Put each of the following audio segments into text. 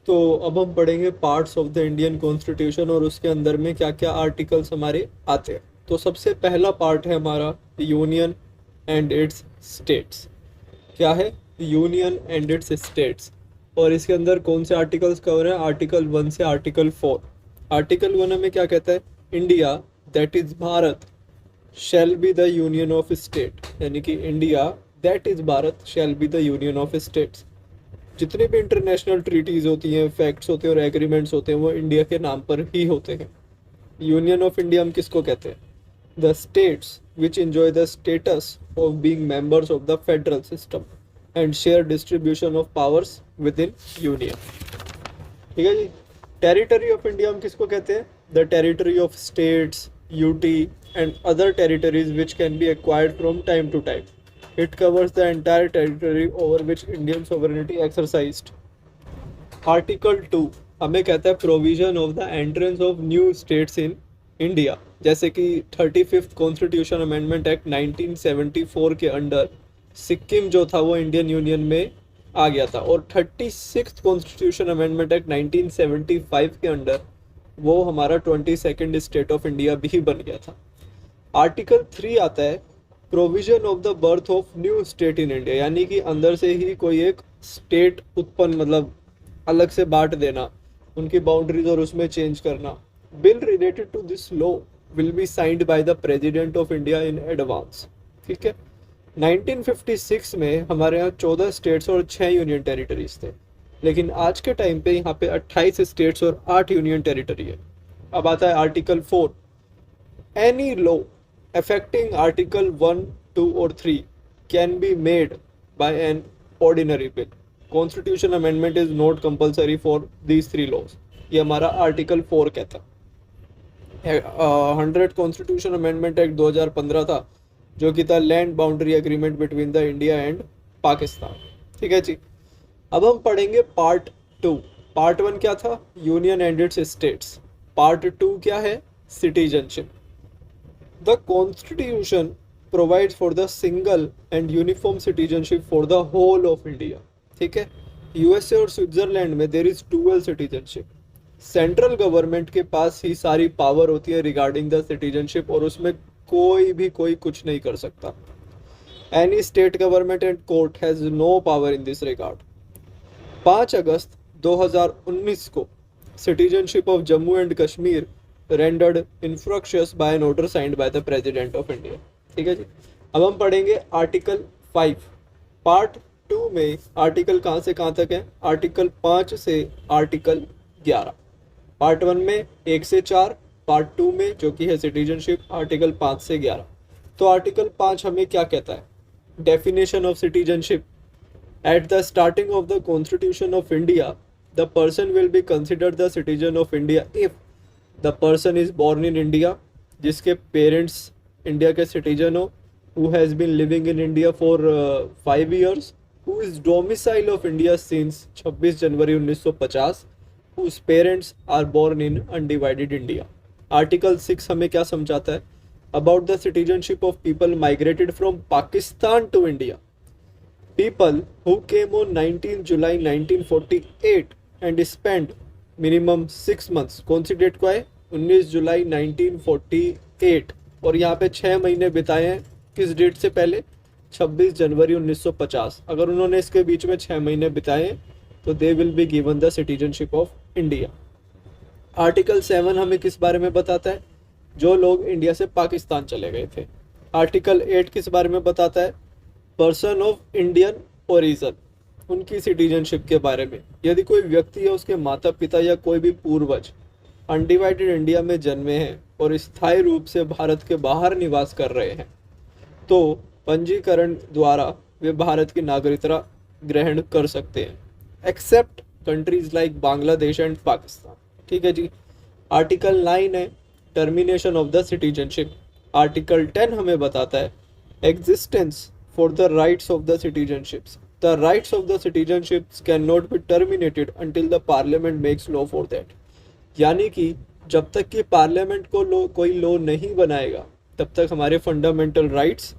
तो अब हम पढ़ेंगे parts of the Indian constitution और उसके अंदर में क्या क्या आर्टिकल्स हमारे आते हैं। तो सबसे पहला पार्ट है हमारा यूनियन एंड इट्स स्टेट्स। क्या है? Union and it's states. और इसके अंदर कौन से आर्टिकल्स कवर है? आर्टिकल 1 से आर्टिकल 4। आर्टिकल 1 हमें क्या कहता है? India that is Bharat shall be the union of state, यानी कि India that is Bharat shall be the union of states. जितने भी इंटरनेशनल ट्रीटीज होती हैं, फैक्ट्स होते हैं और एग्रीमेंट्स होते हैं, वो इंडिया के नाम पर ही होते हैं। यूनियन ऑफ इंडिया हम किसको कहते हैं? The states which enjoy the status of being members of the federal system and share distribution of powers within union। ठीक है जी। टेरिटरी ऑफ इंडिया हम किसको कहते हैं? The territory of states, UT and other territories which can be acquired from time to time. It covers the entire territory over which Indian sovereignty exercised. Article 2 हमें कहता है provision of the entrance of new states in India. जैसे कि 35th constitution amendment act 1974 के under Sikkim जो था वो Indian union में आ गया था, और 36th कॉन्स्टिट्यूशन अमेंडमेंट एक्ट 1975 के अंडर वो हमारा 22nd स्टेट ऑफ इंडिया भी बन गया था। आर्टिकल 3 आता है provision of the birth of new state in India, यानी कि अंदर से ही कोई एक स्टेट उत्पन्न, मतलब अलग से बांट देना, उनकी बाउंड्रीज और उसमें चेंज करना। Bill related to this law will be signed by the president of India in advance. ठीक है। 1956 में हमारे यहाँ 14 स्टेट्स और 6 यूनियन टेरिटरीज थे, लेकिन आज के टाइम पे यहाँ पे 28 स्टेट्स और 8 यूनियन टेरिटरी है। अब आता है article 4। Any law affecting Article 1, 2 or 3 can be made by an ordinary bill. Constitution amendment is not compulsory for these three laws. ये हमारा आर्टिकल 4 कहता है। 100 कॉन्स्टिट्यूशन अमेंडमेंट एक्ट 2015 था, जो कि था land boundary agreement between the India and Pakistan. ठीक है जी। अब हम पढ़ेंगे पार्ट 2। पार्ट 1 क्या था? Union and it's states. Part 2 क्या है? Citizenship. The Constitution provides for the single and uniform citizenship for the whole of India। ठीक है। यूएसए और स्विट्जरलैंड में there is dual citizenship. Central government के पास ही सारी पावर होती है रिगार्डिंग द सिटीजनशिप, और उसमें कोई कुछ नहीं कर सकता। Any state government and court has no power in this regard. 5 अगस्त 2019 को citizenship of Jammu and Kashmir rendered infructuous by an order signed by the president of India। ठीक है जी। अब हम पढ़ेंगे आर्टिकल 5। पार्ट 2 में आर्टिकल कहाँ से कहाँ तक है? आर्टिकल 5 से आर्टिकल 11। पार्ट 1 में 1 से 4, पार्ट 2 में जो कि है सिटीजनशिप आर्टिकल 5 से 11। तो आर्टिकल 5 हमें क्या कहता है? Definition of citizenship. At the starting of the constitution of India the person will be considered the citizen of India if the person is born in India, जिसके पेरेंट्स इंडिया के citizen हो, who has been living in India for 5 years, who is domicile of India since 26 जनवरी 1950, whose parents are born in undivided India. Article 6 हमें क्या समझाता है? About the citizenship of people migrated from Pakistan to India. People who came on 19 July 1948 and spent minimum 6 months। कौन सी date को है? 19 जुलाई 1948, और यहाँ पे 6 महीने बिताए हैं किस डेट से पहले? 26 जनवरी 1950। अगर उन्होंने इसके बीच में 6 महीने बिताए हैं तो they will be given the citizenship of India. Article 7 हमें किस बारे में बताता है? जो लोग इंडिया से पाकिस्तान चले गए थे। आर्टिकल 8 किस बारे में बताता है? पर्सन ऑफ इंडियन ओरिजिन, उनकी सिटीजनशिप के बारे में। यदि कोई व्यक्ति या उसके माता पिता या कोई भी पूर्वज अनडिवाइडेड इंडिया में जन्मे हैं और स्थायी रूप से भारत के बाहर निवास कर रहे हैं, तो पंजीकरण द्वारा वे भारत की नागरिकता ग्रहण कर सकते हैं, except countries like Bangladesh and Pakistan. ठीक है जी। आर्टिकल 9 है termination of the citizenship. Article 10 हमें बताता है existence for the rights of the citizenships. The rights of the citizenships cannot be terminated until the parliament makes law for that। यानी कि जब तक कि पार्लियामेंट को कोई लॉ नहीं बनाएगा तब तक हमारे fundamental rights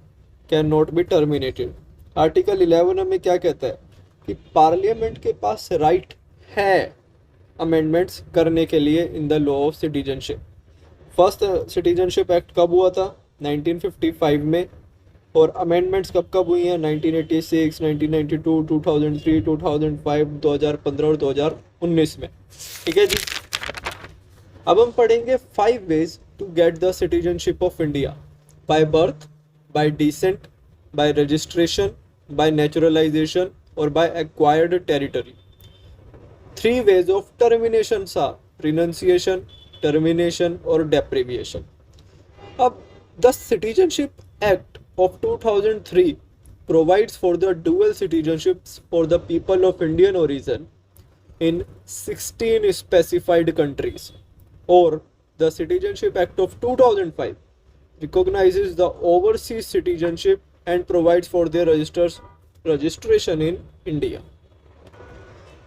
can not be terminated. Article 11 हमें क्या कहता है? कि पार्लियामेंट के पास राइट है अमेंडमेंट्स करने के लिए in the law of citizenship. First citizenship act कब हुआ था? 1955 में। और अमेंडमेंट्स कब कब हुई हैं? 1986, 1992, 2003, 2005, 2015 और 2019 में। ठीक है जी। अब हम पढ़ेंगे 5 ways to get the citizenship of India: by birth, by descent, by registration, by naturalisation और by acquired territory. 3 ways of terminations are renunciation, termination और deprivation. अब the Citizenship Act of 2003 provides for the dual citizenships for the people of Indian origin in 16 specified countries, or the Citizenship Act of 2005 recognizes the overseas citizenship and provides for their registration in India.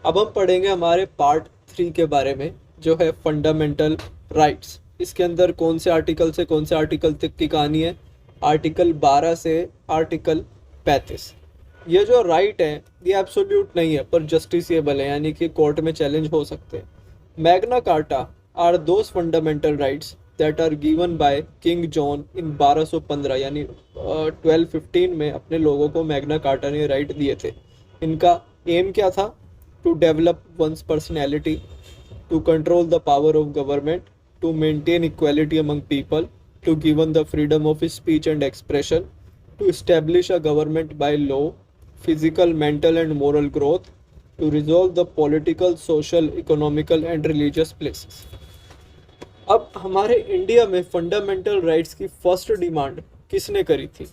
अब हम पढ़ेंगे हमारे part 3 के बारे में, जो है fundamental rights. इसके अंदर कौन से आर्टिकल से कौन से आर्टिकल तक की कहानी है? आर्टिकल 12 से आर्टिकल 35। ये जो राइट है ये एब्सोल्यूट नहीं है पर जस्टिसेबल है, यानी कि कोर्ट में चैलेंज हो सकते हैं। Magna Carta are those fundamental rights that are given by king John in 1215, यानी 1215 में अपने लोगों को मैग्ना कार्टा ने राइट दिए थे। इनका एम क्या था? To develop one's personality, to control the power of government, to maintain equality among people, to give one the freedom of speech and expression, to establish a government by law, physical, mental and moral growth, to resolve the political, social, economical and religious places. अब हमारे India में fundamental rights की first demand किसने करी थी?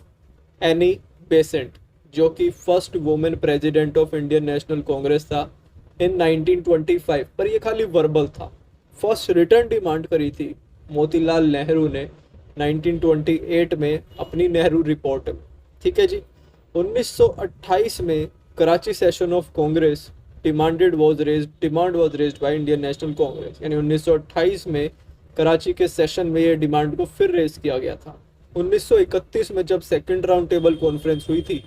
Annie Besant, जो कि first women president of Indian national Congress था इन 1925, पर ये खाली वर्बल था। फर्स्ट रिटर्न डिमांड करी थी मोतीलाल नेहरू ने 1928 में अपनी नेहरू रिपोर्ट में। ठीक है जी। 1928 में Karachi session of Congress demand was raised by Indian national Congress, यानी 1928 में कराची के सेशन में ये डिमांड को फिर रेज किया गया था। 1931 में जब सेकंड राउंड टेबल कॉन्फ्रेंस हुई थी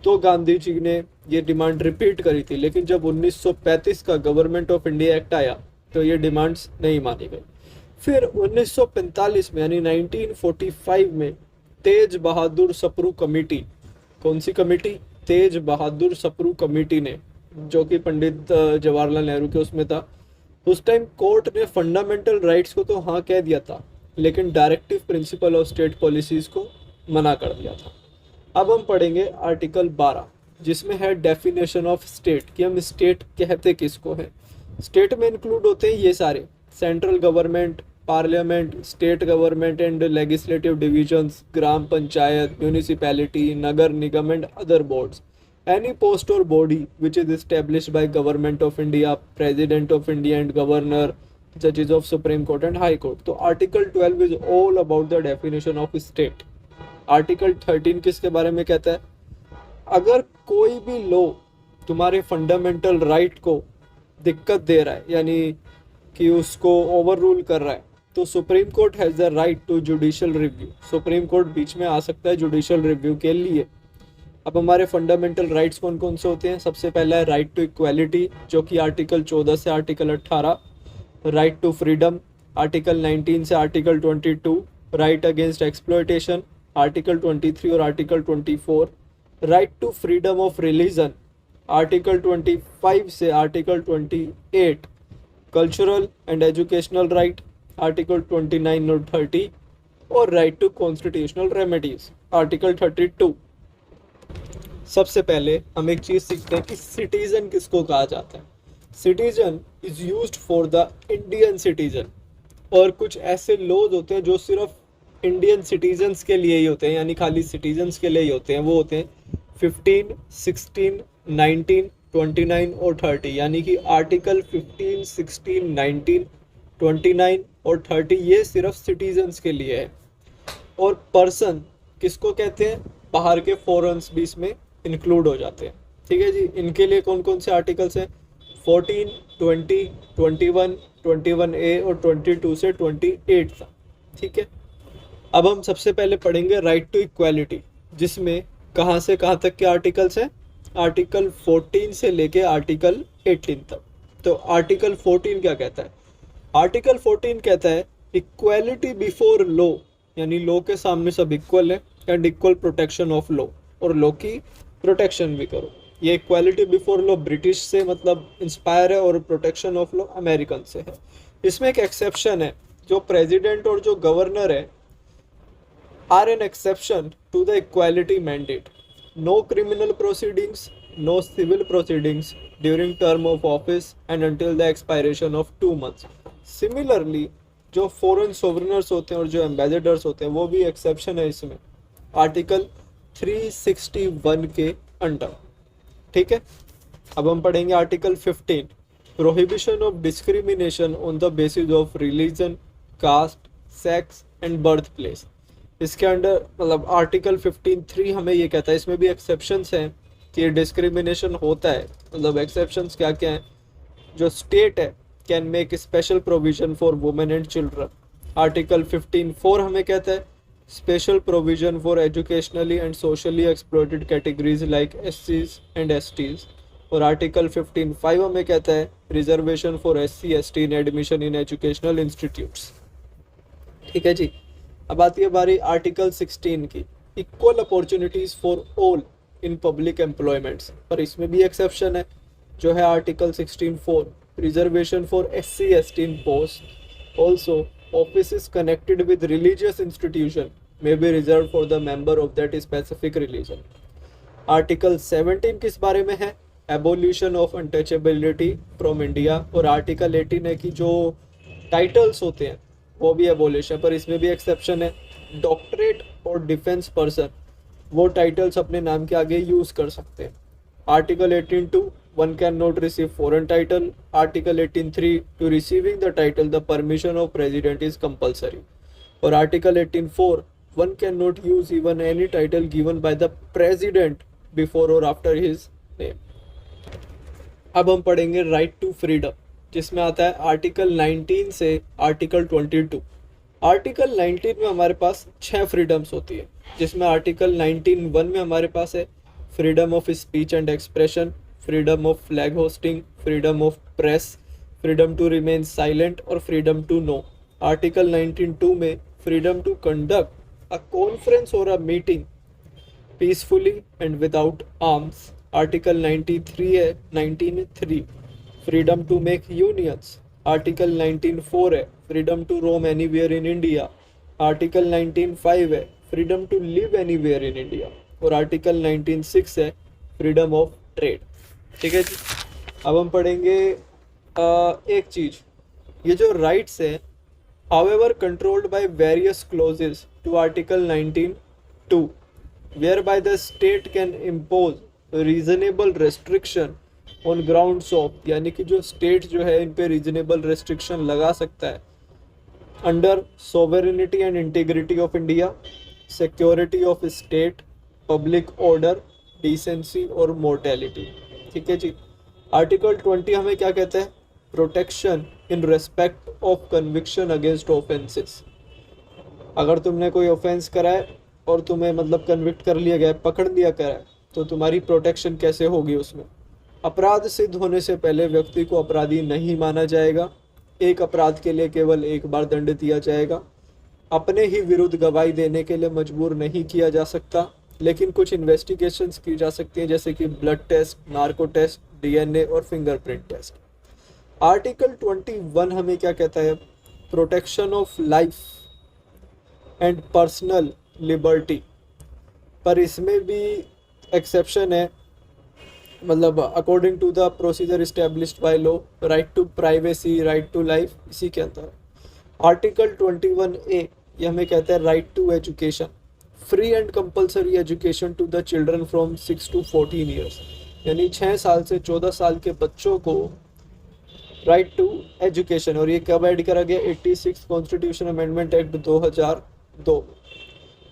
तो गांधी जी ने ये डिमांड रिपीट करी थी, लेकिन जब 1935 का गवर्नमेंट ऑफ इंडिया एक्ट आया तो ये डिमांड्स नहीं मानी गई। फिर 1945 में यानी 1945 में तेज बहादुर सप्रू कमेटी, कौन सी कमेटी? तेज बहादुर सप्रू कमेटी ने, जो कि पंडित जवाहरलाल नेहरू के उसमें था, उस टाइम कोर्ट ने फंडामेंटल राइट्स को तो हाँ कह दिया था, लेकिन directive principle of state policies को मना कर दिया था। अब हम पढ़ेंगे आर्टिकल 12, जिसमें है डेफिनेशन ऑफ स्टेट, कि हम स्टेट कहते किसको है। स्टेट में इंक्लूड होते हैं ये सारे: central government, parliament, state government and legislative divisions, gram panchayat, municipality, nagar nigam and other boards, any post or body which is established by government of India, president of India and governor, जजेस of Supreme Court and high court. तो article 12 is all about the definition of state. Article 13 किसके बारे में कहता है? अगर कोई भी लॉ तुम्हारे फंडामेंटल राइट को दिक्कत दे रहा है, यानी कि उसको ओवर रूल कर रहा है, तो Supreme Court has the right to judicial review. Supreme Court बीच में आ सकता है जुडिशियल रिव्यू के लिए। अब हमारे फंडामेंटल राइट्स कौन कौन से होते हैं? सबसे पहला है राइट टू इक्वालिटी, जो कि आर्टिकल 14 से article 18, right to freedom article 19 से article 22, right against exploitation article 23 और article 24, right to freedom of religion article 25 से article 28, cultural and educational right article 29 और 30, और right to constitutional remedies article 32। सबसे पहले हम एक चीज़ सीखते हैं कि सिटीजन किसको कहा जाता है। Citizen is used for the Indian citizen, और कुछ ऐसे लॉज होते हैं जो सिर्फ इंडियन सिटीजन्स के लिए ही होते हैं, यानी खाली सिटीजन्स के लिए ही होते हैं। वो होते हैं 15, 16, 19, 29 और 30, यानी कि आर्टिकल 15, 16, 19, 29 और 30 ये सिर्फ सिटीजन्स के लिए है। और पर्सन किसको कहते हैं? बाहर के फॉरेनर्स भी इसमें इंक्लूड हो जाते हैं। ठीक है जी। इनके लिए कौन कौन से आर्टिकल्स हैं? 14, 20, 21, 21A और 22 से 28 तक। ठीक है। अब हम सबसे पहले पढ़ेंगे राइट टू इक्वालिटी, जिसमें कहाँ से कहाँ तक के आर्टिकल्स हैं? आर्टिकल 14 से लेके आर्टिकल 18 तक। तो आर्टिकल 14 क्या कहता है? आर्टिकल 14 कहता है इक्वालिटी बिफोर लॉ, यानी लॉ के सामने सब इक्वल है, and equal protection of law, और लॉ की प्रोटेक्शन भी करो। ये इक्वालिटी बिफोर लॉ ब्रिटिश से मतलब इंस्पायर है, और प्रोटेक्शन ऑफ लॉ अमेरिकन से है। इसमें एक एक्सेप्शन है, जो प्रेसिडेंट और जो गवर्नर है are an exception to the equality mandate. No criminal proceedings, no civil proceedings during term of office and until the expiration of 2 months. Similarly, जो फॉरेन सोवरनर्स होते हैं और जो एम्बेसडर्स होते हैं वो भी एक्सेप्शन है इसमें, आर्टिकल 361 के अंडर। ठीक है, अब हम पढ़ेंगे article 15, prohibition of discrimination on the basis of religion, caste, sex and birth place. इसके अंडर मतलब आर्टिकल 15(3) हमें ये कहता है, इसमें भी एक्सेप्शंस हैं कि डिस्क्रिमिनेशन होता है। मतलब एक्सेप्शंस क्या क्या हैं? जो स्टेट है can make special provision for women and children. Article 15(4) हमें कहता है special provision for educationally and socially exploited categories like SCs and STs। और आर्टिकल 15(5) हमें कहता है reservation for SC ST in admission in educational institutes. ठीक है जी, अब आती है बारी आर्टिकल 16 की, equal opportunities for all in public employments. पर इसमें भी एक्सेप्शन है, जो है article 16(4), reservation for SC ST in post. Also office connected with religious institution may be reserve for the member of that specific religion. Article 17 किस बारे में है? Abolition of untouchability from India. और आर्टिकल 18 है कि जो टाइटल्स होते हैं वो भी एबोलिश है, पर इसमें भी एक्सेप्शन है। डॉक्टरेट और डिफेंस पर्सन वो टाइटल्स अपने नाम के आगे यूज कर सकते हैं। Article 18(2), one can not receive foreign title. Article 18(3), to receiving the title the permission of president is compulsory. और article 18(4), one can not use even any title given by the president before or after his name. अब हम पढ़ेंगे right to freedom, जिसमें आता है article 19 से article 22। Article 19 में हमारे पास 6 फ्रीडम्स होती है, जिसमें आर्टिकल 19(1) में हमारे पास है freedom of speech and expression, freedom of flag hosting, freedom of press, freedom to remain silent और फ्रीडम टू नो। आर्टिकल 19(2) में freedom to conduct a conference और a meeting peacefully and without arms. Article 93 है 19(3), freedom to make unions. Article 19(4) है freedom to roam anywhere in India. Article 19(5) है freedom to live anywhere in India. और article 19(6) है freedom of trade. ठीक है जी, अब हम पढ़ेंगे एक चीज, ये जो राइट्स है however controlled by various clauses to article 19(2), whereby the state can impose reasonable restriction on grounds of, यानी कि जो स्टेट जो है इन पे रीजनेबल रेस्ट्रिक्शन लगा सकता है under sovereignty and integrity of India, security of state, public order, decency और मोर्टेलिटी। ठीक है जी, आर्टिकल 20 हमें क्या कहता है? Protection in respect of conviction against offences. अगर तुमने कोई ऑफेंस करा है और तुम्हें मतलब कन्विक्ट कर लिया गया, पकड़ लिया गया है, तो तुम्हारी प्रोटेक्शन कैसे होगी उसमें? अपराध सिद्ध होने से पहले व्यक्ति को अपराधी नहीं माना जाएगा। एक अपराध के लिए केवल एक बार दंड दिया जाएगा। अपने ही विरुद्ध गवाही देने के लिए मजबूर नहीं किया जा सकता, लेकिन कुछ इन्वेस्टिगेशंस की जा सकती हैं, जैसे कि blood test, narco test, DNA और फिंगरप्रिंट टेस्ट। आर्टिकल 21 हमें क्या कहता है? Protection of life and personal liberty. पर इसमें भी एक्सेप्शन है, मतलब according to the procedure established by law, right to privacy, right to life, इसी के अंदर। आर्टिकल 21(a) ये हमें कहता है right to education, free and compulsory education to the children from 6 to 14 years, यानी 6 साल से 14 साल के बच्चों को राइट टू एजुकेशन। और ये कब ऐड करा गया? 86 कॉन्स्टिट्यूशन अमेंडमेंट एक्ट 2002।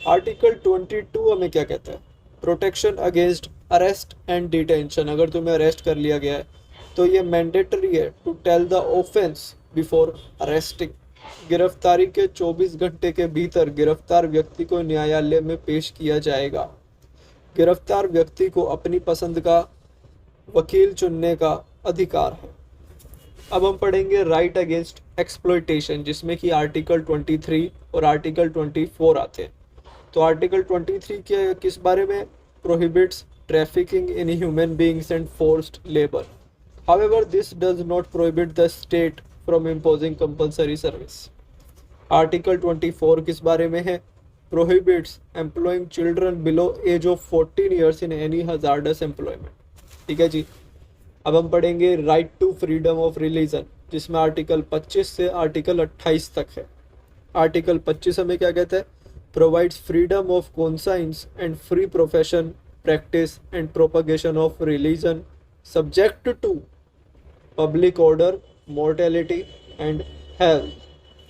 आर्टिकल 22 हमें क्या कहता है? Protection against arrest and detention. अगर तुम्हें अरेस्ट कर लिया गया है तो ये मैंडेटरी है to tell the offence before arresting. गिरफ्तारी के 24 घंटे के भीतर गिरफ्तार व्यक्ति को न्यायालय में पेश किया जाएगा। गिरफ्तार व्यक्ति को अपनी पसंद का वकील चुनने का अधिकार है। अब हम पढ़ेंगे राइट अगेंस्ट एक्सप्लॉयटेशन, जिसमें कि आर्टिकल 23 और आर्टिकल 24 आते हैं। तो आर्टिकल 23 के किस बारे में? Prohibits trafficking in human beings and forced labour. However this does not prohibit the state from imposing compulsory service. Article 24 किस बारे में है? Prohibits employing children below age of 14 years in any hazardous employment. ठीक है जी। अब हम पढ़ेंगे right to freedom of religion, जिसमें आर्टिकल 25 से आर्टिकल 28 तक है। आर्टिकल 25 हमें क्या कहता है? Provides freedom of conscience and free profession practice and propagation of religion subject to public order, mortality and health.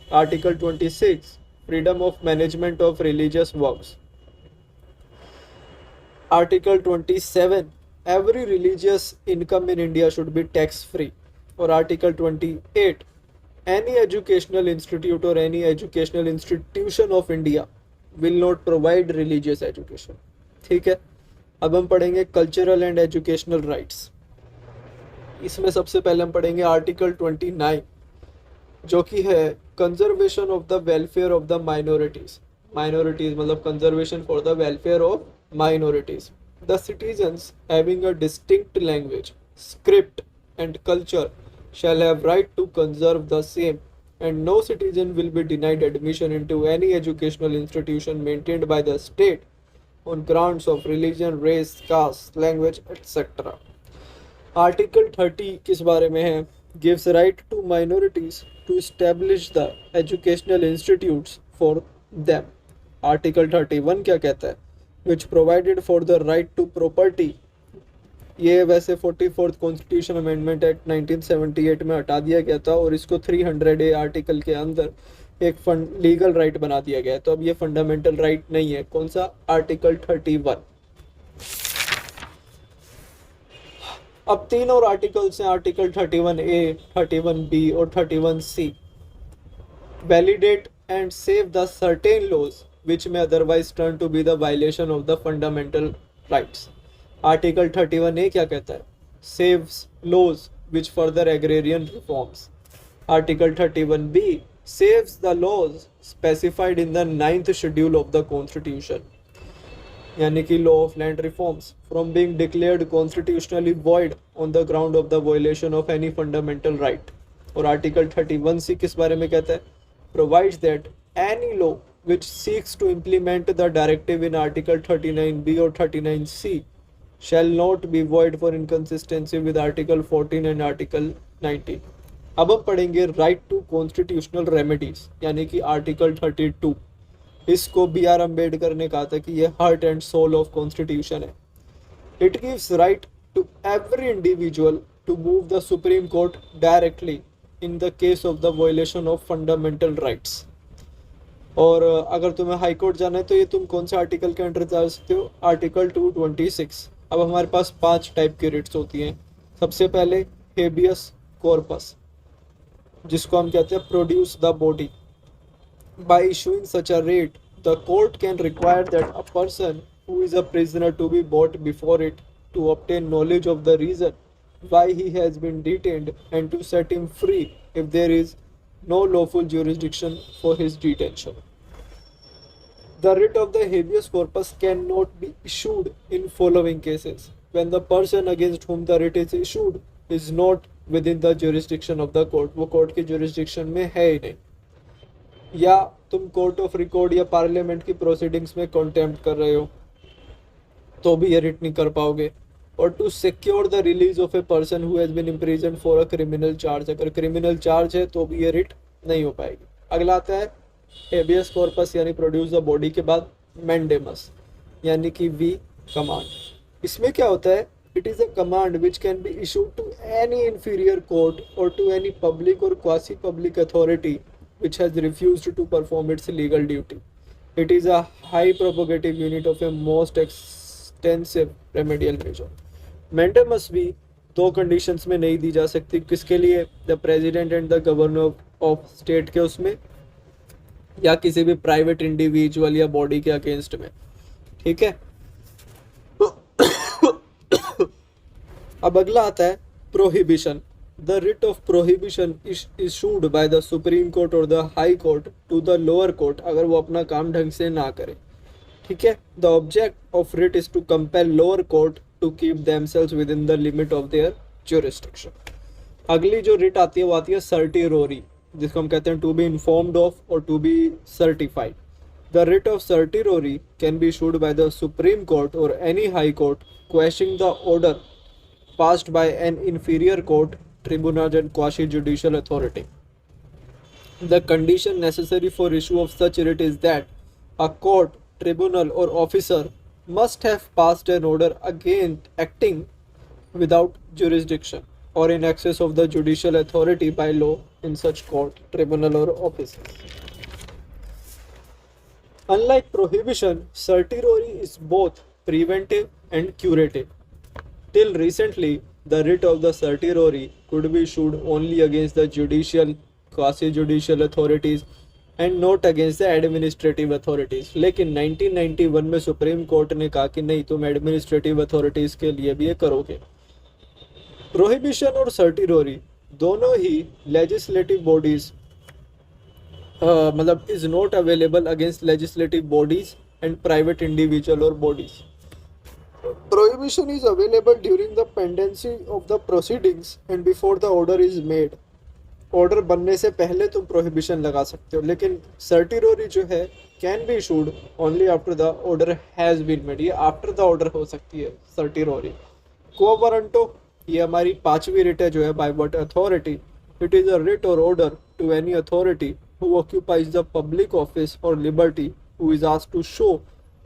Article 26, freedom of management of religious works. Article 27, every religious income in India should be tax free. और Article 28, any educational institute or any educational institution of India will not provide religious education. ठीक है। अब हम पढ़ेंगे cultural and educational rights. इसमें सबसे पहले हम पढ़ेंगे आर्टिकल 29, जो कि है conservation of the welfare of the minorities. Minorities मतलब conservation for the welfare of minorities. The citizens having a distinct language, script and culture shall have right to conserve the same, and no citizen will be denied admission into any educational institution maintained by the state on grounds of religion, race, caste, language, etc. Article 30 किस बारे में है? Gives right to minorities to establish the educational institutes for them. Article 31 क्या कहता है? Which provided for the right to property. ये वैसे 44th constitution amendment act 1978 में हटा दिया गया था और इसको 300A आर्टिकल के अंदर एक लीगल राइट बना दिया गया है। तो अब ये फंडामेंटल राइट नहीं है। कौन सा? आर्टिकल 31। अब तीन और आर्टिकल्स हैं, आर्टिकल 31A, 31B और 31C। Validate and save the certain laws which may otherwise turn to be the violation of the fundamental rights. Article 31A क्या कहता है? Saves laws which further agrarian reforms. Article 31B saves the laws specified in the 9th schedule of the constitution, यानी कि law of land reforms, from being declared constitutionally void on the ground of the violation of any fundamental right. और article 31C किस बारे में कहता है? Provides that any law which seeks to implement the directive in article 39B और 39C shall not be void for inconsistency with Article 14 and Article 19. अब हम पढ़ेंगे राइट टू कॉन्स्टिट्यूशनल रेमेडीज, यानी कि आर्टिकल 32। इसको B.R. अम्बेडकर ने कहा था कि ये heart and soul of constitution है। It gives right to every individual to move the Supreme Court directly in the case of the violation of fundamental rights. और अगर तुम्हें हाई कोर्ट जाना है तो ये तुम कौन से आर्टिकल के अंडर जा सकते हो? आर्टिकल 226। अब हमारे पास 5 टाइप की रिट्स होती हैं। सबसे पहले हेबियस कॉर्पस, जिसको हम कहते हैं produce the body. By issuing such a writ the court can require that a person who is a prisoner to be brought before it to obtain knowledge of the reason why he has been detained and to set him free if there is no lawful jurisdiction for his detention. The writ of the habeas corpus cannot be issued in following cases: when the person against whom the writ is issued is not within the jurisdiction of the court, वो court की jurisdiction में है ही नहीं, या तुम court of record या parliament की proceedings में कॉन्टेम्प्ट कर रहे हो तो भी ये रिट नहीं कर पाओगे। और to secure the release of a person who has been imprison for a criminal charge, अगर क्रिमिनल चार्ज है तो भी ये रिट नहीं हो पाएगी। अगला आता है हेबियस कॉर्पस यानी प्रोड्यूस द बॉडी के बाद मैंडेमस, यानी कि वी कमांड। इसमें क्या होता है? It is a command which can be issued to any inferior court or to any public or quasi public authority which has refused to perform its legal duty. It is a high prerogative unit of a most extensive remedial measure. Mandamus भी 2 conditions में नहीं दी जा सकती। किसके लिए? The president and the governor of state के उसमें, या किसी भी प्राइवेट इंडिविजुअल या बॉडी के अगेंस्ट में। ठीक है। अब अगला आता है prohibition, The writ of prohibition is issued by the Supreme Court or the High Court to the lower court अगर वो अपना काम ढंग से ना करे, ठीक है. The object of writ is to compel lower court to keep themselves within the limit of their jurisdiction. अगली जो रिट आती है वो आती है सर्टिरोरी, जिसको हम कहते हैं टू बी इन्फॉर्म्ड ऑफ और to be certified. The writ of certiorari can be issued by the Supreme Court or any High Court, quashing the order passed by an inferior court, tribunal and quasi-judicial authority. The condition necessary for issue of such writ is that a court, tribunal or officer must have passed an order against acting without jurisdiction or in excess of the judicial authority by law in such court, tribunal or officer. Unlike prohibition, certiorari is both preventive and curative. Till recently, the writ of the certiorari could be issued only against the judicial, quasi-judicial authorities and not against the administrative authorities. लेकिन 1991 में supreme court ने कहा कि नहीं, तुम administrative authorities के लिए भी ये करोगे. प्रोहिबिशन और सर्टिरोरी दोनों ही लेजिस्लेटिव बॉडीज मतलब is not available against legislative bodies and private individual or bodies. Prohibition is available during the pendency of the proceedings and before the order is made. Order बनने से पहले तुम prohibition लगा सकते हो, लेकिन सर्टिरोरी जो है can be issued only after the order has been made. ये आफ्टर द ऑर्डर हो सकती है सर्टिरोरी. को वारंटो, ये हमारी पांचवी रिट है जो है by what authority. It is a writ or order to any authority who occupies the public office or liberty who is asked to show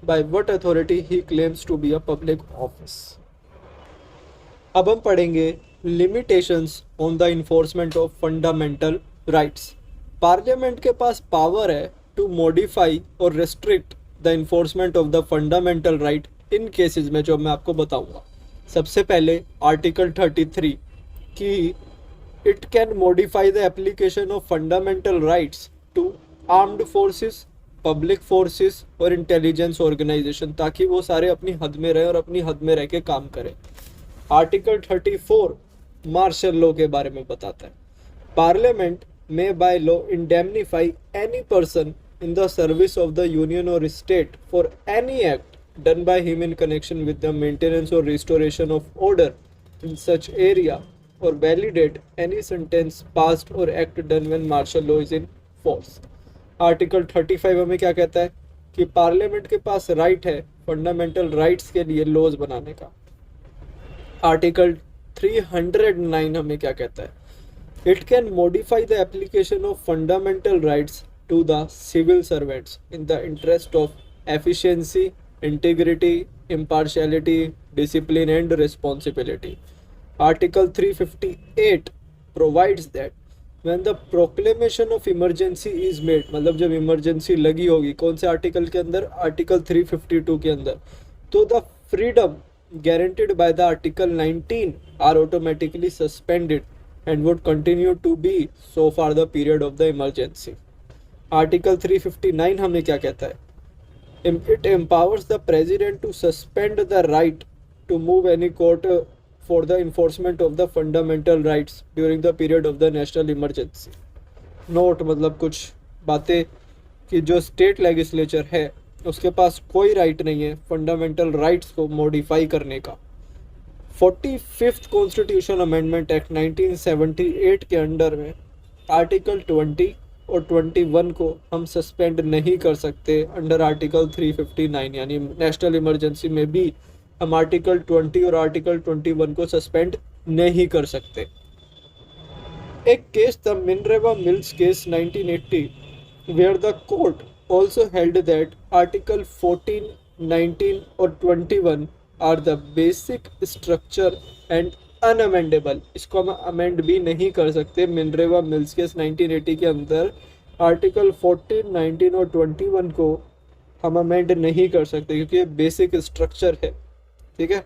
by what authority he claims to be a public office. अब हम पढ़ेंगे limitations on the enforcement of fundamental rights. Parliament के पास power है to modify or restrict the enforcement of the fundamental right in cases में जो मैं आपको बताऊंगा. सबसे पहले आर्टिकल 33 की it can modify the application of fundamental rights to armed forces, public forces और intelligence organization, ताकि वो सारे अपनी हद में रहे और अपनी हद में रह के काम करें. आर्टिकल 34 मार्शल लॉ के बारे में बताता है. पार्लियामेंट में by law indemnify any person in the service of the union or state for any act done by him in connection with the maintenance or restoration of order in such area or validate any sentence passed or act done when martial law is in force. Article 35 हमें क्या कहता है कि parliament के पास right है fundamental rights के लिए laws बनाने का. आर्टिकल 309 हमें क्या कहता है, it can modify the application of fundamental rights to the civil servants in the interest of efficiency, integrity, impartiality, discipline and responsibility. Article 358 provides that when the proclamation of emergency is made, मतलब जब emergency लगी होगी, कौन से article के अंदर, article 352 के अंदर, तो the freedom guaranteed by the article 19 are automatically suspended and would continue to be so far the period of the emergency. Article 359 हमें क्या कहता है, it empowers the president to suspend the right to move any court for the enforcement of the fundamental rights during the period of the national emergency. Note मतलब कुछ बातें कि जो state legislature है उसके पास कोई राइट नहीं है फंडामेंटल राइट्स को मॉडिफाई करने का. 45th कॉन्स्टिट्यूशन अमेंडमेंट एक्ट 1978 के अंडर में आर्टिकल 20 और 21 को हम सस्पेंड नहीं कर सकते अंडर आर्टिकल 359, यानी नेशनल इमरजेंसी में भी हम आर्टिकल 20 और आर्टिकल 21 को सस्पेंड नहीं कर सकते. एक केस था Minerva mills case 1980 where the court also held that article 14, 19 और 21 are the basic structure and unamendable. इसको हम अमेंड भी नहीं कर सकते. मिनरेवा मिल्स केस 1980 के अंदर आर्टिकल 14, 19 और 21 को हम अमेंड नहीं कर सकते क्योंकि ये बेसिक स्ट्रक्चर है. ठीक है.